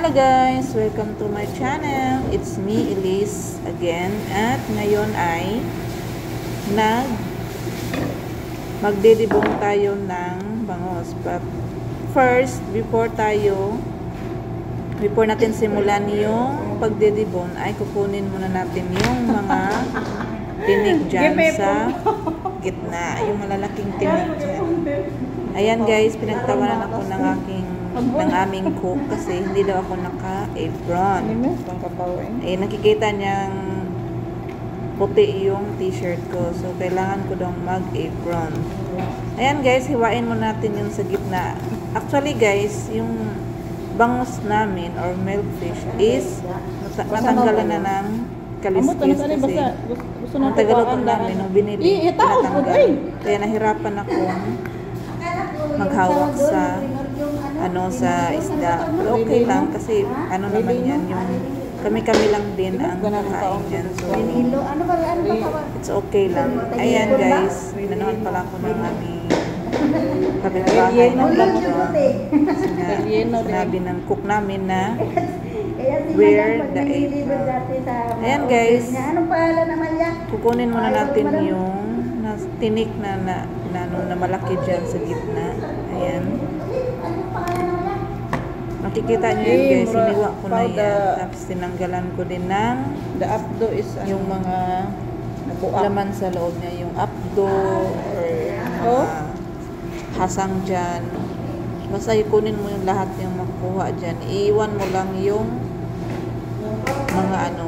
Hello guys! Welcome to my channel. It's me, Elise, again. At ngayon ay magdedebong tayo ng bangos. But first, before natin simulan yung pagdedebong, ay kukunin muna natin yung mga tinig dyan sa gitna. Yung malalaking tinig dyan. Ayan guys, pinagtawanan ako ng aming cook kasi hindi daw ako naka-apron. Nakikita niyang puti yung t-shirt ko. So, kailangan ko daw mag-apron. Ayan guys, hiwain mo natin yung sa gitna. Actually guys, yung bangus namin or milkfish is natanggalan na ng kaliskis kasi ang tagaluto namin nung binili, natanggal. Kaya nahirapan akong maghawak sa sa isda. Pero okay lang kasi naman yan yung kami lang din ang kakain yan. So it's okay lang. Ayan guys, nanonood pala ako ng aming kapitbahay ng dito. Sinabi ng cook namin na wear the apron. Ayan guys, kukunin muna natin yung tinik na malaki dyan sa gitna. Ayan. Makikita nyo yun guys, hiniwa ko na yan. Tapos tinanggalan ko din ng the abdo is yung mga laman sa loob niya. Yung abdo or hasang dyan. Basta ikunin mo yung lahat yung makuha dyan. Iiwan mo lang yung mga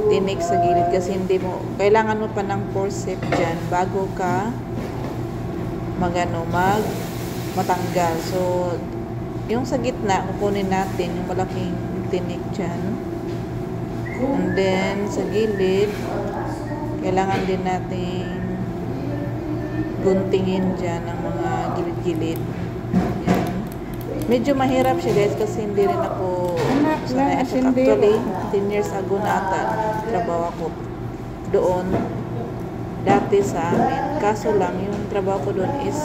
tinik sa gilid kasi hindi mo, kailangan mo pa ng forceps dyan bago ka matanggal. So, yung sa gitna, kukunin natin yung malaking tinik dyan. And then, sa gilid, kailangan din natin guntingin dyan ang mga gilid-gilid. Yan. Medyo mahirap siya guys kasi hindi rin ako sanay. Actually, 10 years ago na ata trabaho ako doon dati sa amin. Kaso lang, yung trabaho ko doon is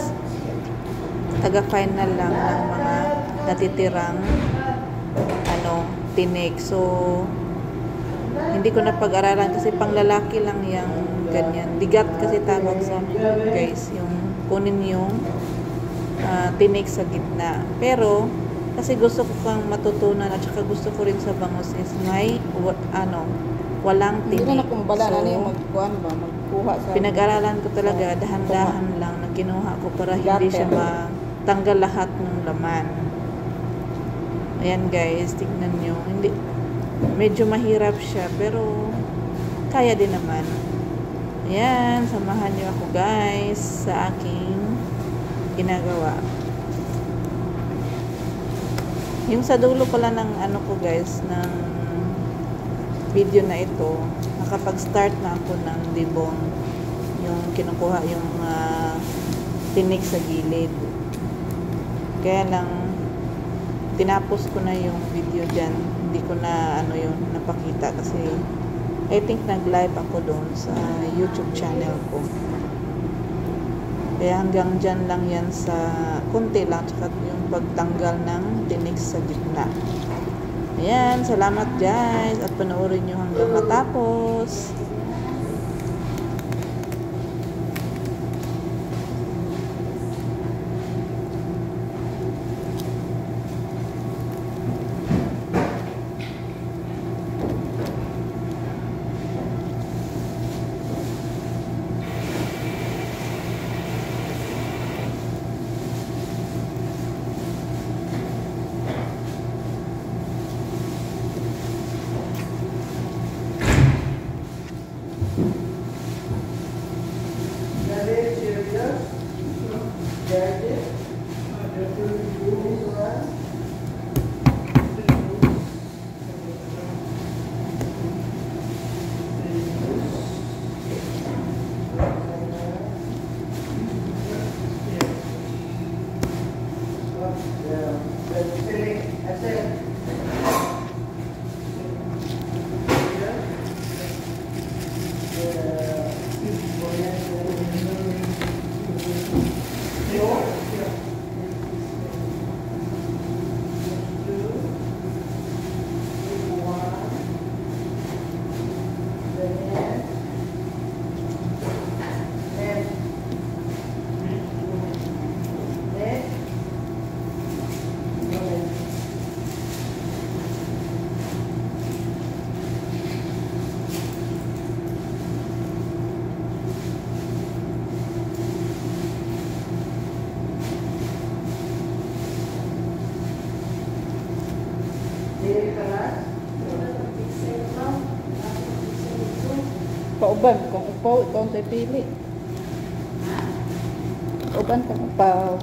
taga-final lang ng mga natitirang tinik. So, hindi ko na pag-aralan kasi pang lalaki lang yung ganyan. Digat kasi tawag sa guys, yung kunin yung tinik sa gitna. Pero, kasi gusto ko kang matutunan at saka gusto ko rin sa bangus is may walang tinik. Hindi na kumbala na yung magkuha sa pinag-aralan ko talaga, dahan-dahan lang na kinuha ko para hindi siya matanggal lahat ng laman. Ayan guys, tignan nyo. Medyo mahirap siya pero kaya din naman. Ayan, samahan nyo ako guys sa aking ginagawa. Yung sa dulo pala ng ko guys, ng video na ito, nakapag-start na ako ng debong. Yung kinukuha yung tinik sa gilid. Kaya lang tinapos ko na yung video dyan. Hindi ko na napakita kasi I think nag-live ako doon sa YouTube channel ko. Kaya hanggang dyan lang yan sa kunti lang, tsaka yung pagtanggal ng tinik sa gitna. Ayan, salamat guys at panoorin nyo hanggang matapos. kauban kung upaw ikaw ang pili. Kauban kang upaw.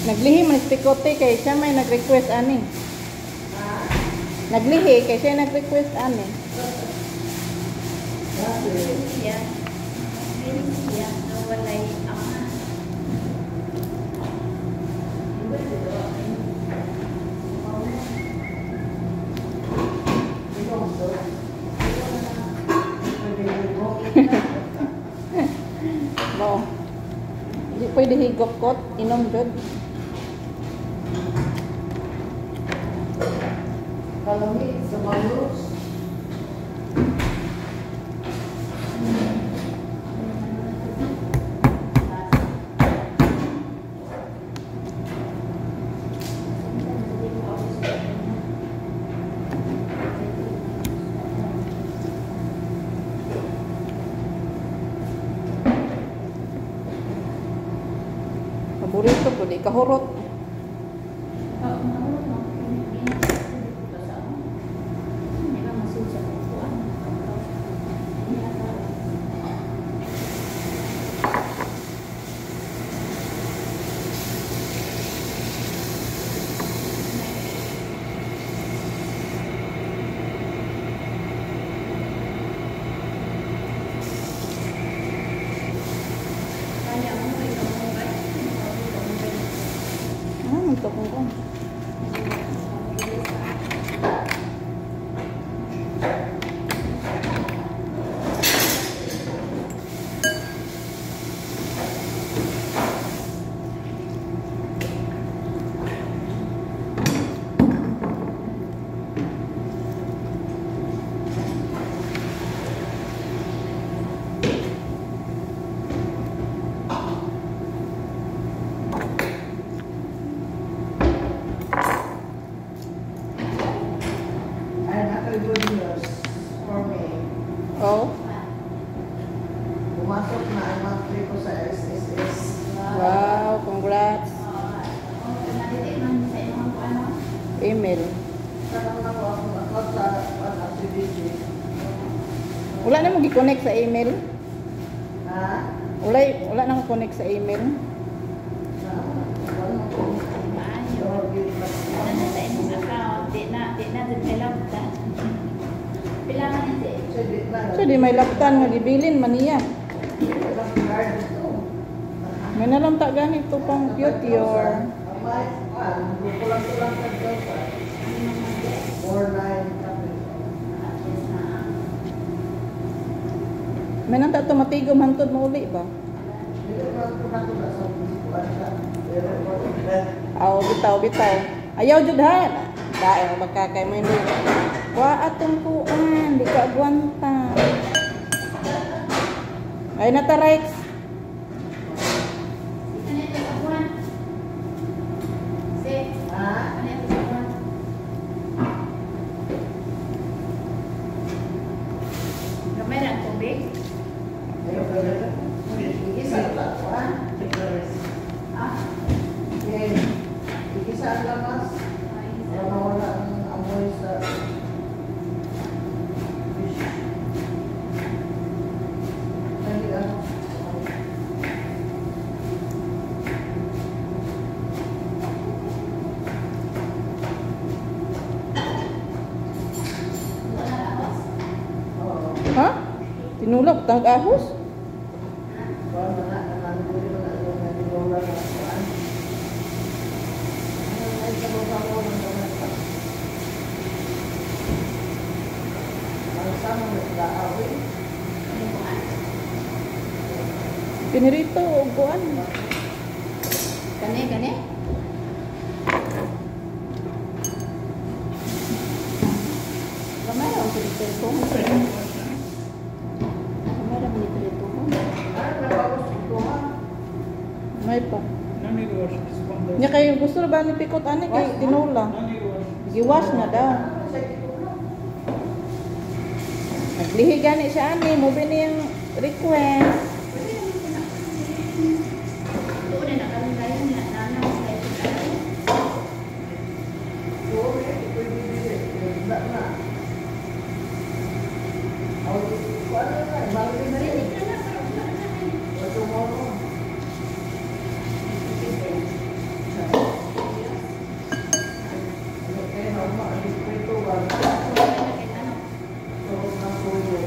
Naglihi man spikote kay siya may nag-request ani. Naglihi kay siya nag-request ani. Yeah. Yeah, nawalay ama. No. Di pwede higop-kot, inom jud. Kalami sa balos. Paborito ko di kahurot. Ito kung Good news for me. oh, Pumasok na ang monthly ko sa SSS. wow, congrats. Email. Karang na ko akong account sa CDG. Wala na mo gi-connect sa email? Ha? Wala na mo connect sa email? So di may laptan nga gibilin man niya. May nalang ta ganito pang cute your. May nang ta tumatigom hantod mo uli ba? Aw, bitaw, bitaw. Ayaw jud ha. Dae magkakay mo ni. Wa atong kuan, di ka agwanta. Ay nata Rex. Ano ito sa buwan? Si, ano ito sa buwan? Gamay na ang tubig? Ayaw ka na. Igisa ang lakas. Ah, Igisa ang lakas. Para mawala ang amoy sa fish. Dali ano. wala na ako. Oo. Ha? Tinulog tag ahos. Kuwan na na. Nanangguli mo na yung nanilola na kuwan. Ano na yung sabaw-sabaw ng dagat. Ang sama mo sila awin. Ano yung buwan? Pinirito og kuan. Gani, gani? Gamay lang ang pinipirito mo. Gamay lang ang pinipirito mo. Ay, nabawas ito ha. May pa. Nani wash this one. Nya kay gusto na ba ni pikot ani kay tinula. Nani wash. Giwash na daw. Naglihi gani siya ani, mo yung request. Doon na nakalagayan niya. Nanang sa ito. Oo, ito yung bibili. Wala na. Ang kuwan na na. Balik na rin. Marinig ka na, pero wala na rin. Ito mo no. Ano kayo na ma? Ang dito ba? Sarap ng tuyo.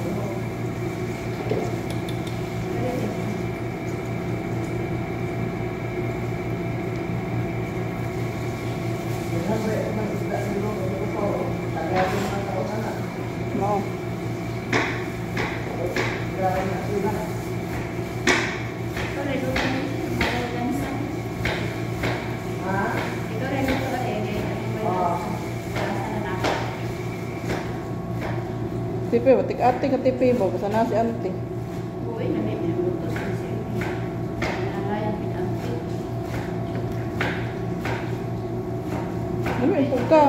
Sinabi, may isda nilo. Ano ko? Tagasin na tao na na. Mo. Grabe na sila. Ikaw rin doon na malalansan. Ha? Ikaw rin doon na Oo. Tipe batik ate ka tipe ba basta na si ante. Uy, na may minutos na siya. Nalayan pinagpit. Ano yung ka?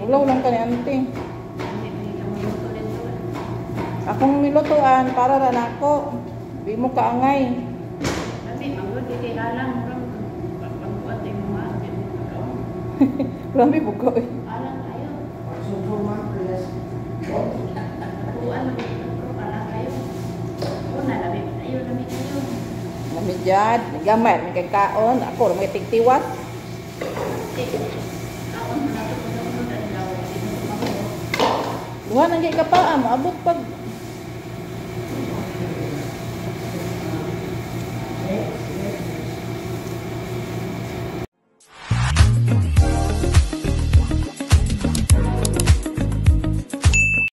Ulaw lang ka ni ante. Hindi ka maluto rin doon. Akong nilutuan para ra nako. Di mo kaangay. Kami, magod, hindi alam. Pagbuat yung mga atin. Grabe buko eh. Alam tayo. Magsusuman, please. Buwan, alam tayo. Una, lamig tayo, lamig tayo. Namijad, gamay may kagkaon, ako ra may tigtiwat. Kaon mo na ito, kung ano na nila, hindi mo tumakbo. Duha nang gay ka pa, maabot pag